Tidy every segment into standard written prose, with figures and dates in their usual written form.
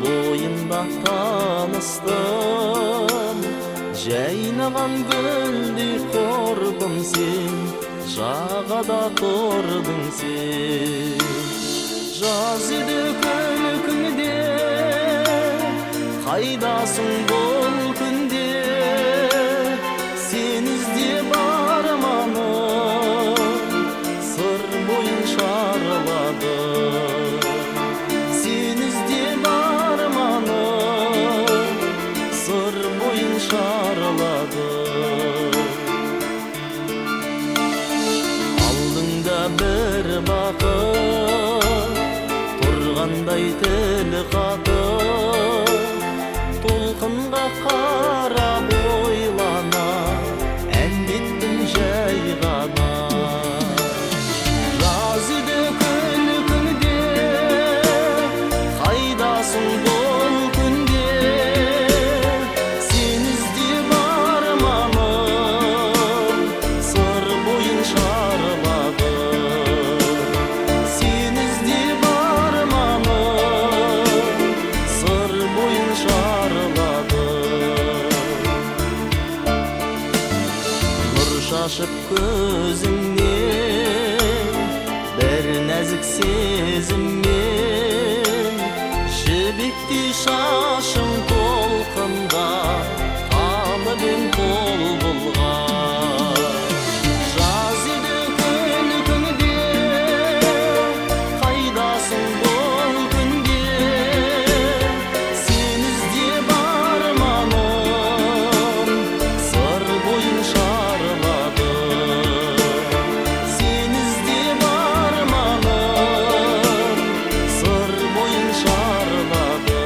boyunda tanыстım. Жайнаған гүлдей қордың сен, жағада тұрдың сен. Жаз еді күлкіңде, қайдасың бұл күнде? Сен іздеп арманым сыр бойын шарлады. Сен іздеп арманым сыр бойын шарлады. Алдыңда бір бақыт тұрғандай тіл қатып, толқынға қарап ойлана әндеттім жай ғана. Жаз еді күлкіңде, қайдасың бұл күнде? Сен іздеп арманым сыр бойын шарлады. Сен іздеп арманым сыр бойын шарлады. Нұр шашып көзіңнен, бір нәзік сезіммен, жібектей шашың толқында қалып ем қол бұлғап. Жаз еді күлкіңде, қайдасың бұл күнде? Сен іздеп арманым сыр бойын шарлады. Сен іздеп арманым сыр бойын шарлады.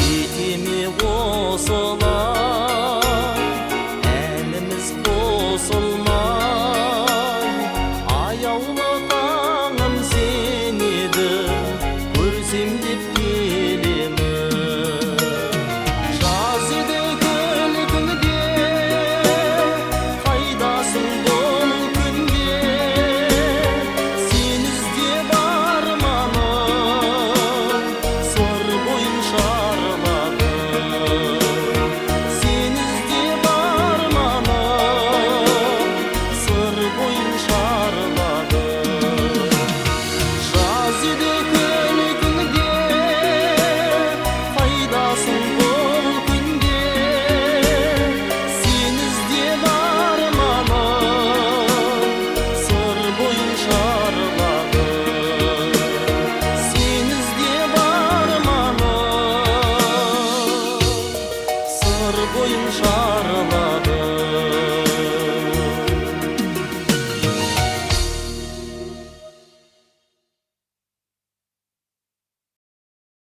Етеме осылай, әніміз қосылмай, аяулы таңым сен еді, көрсем деп келемін. Жаз еді күлкіңде, қайдасың бұл күнде? Сен іздеп арманым сыр бойын шарлады. Сен іздеп арманым сыр бойын шарлады. Жаз еді күлкіңде, қайдасың бұл күнде? Сен іздеп арманым сыр бойын шарлады. Сен іздеп арманым сыр бойын шарлады.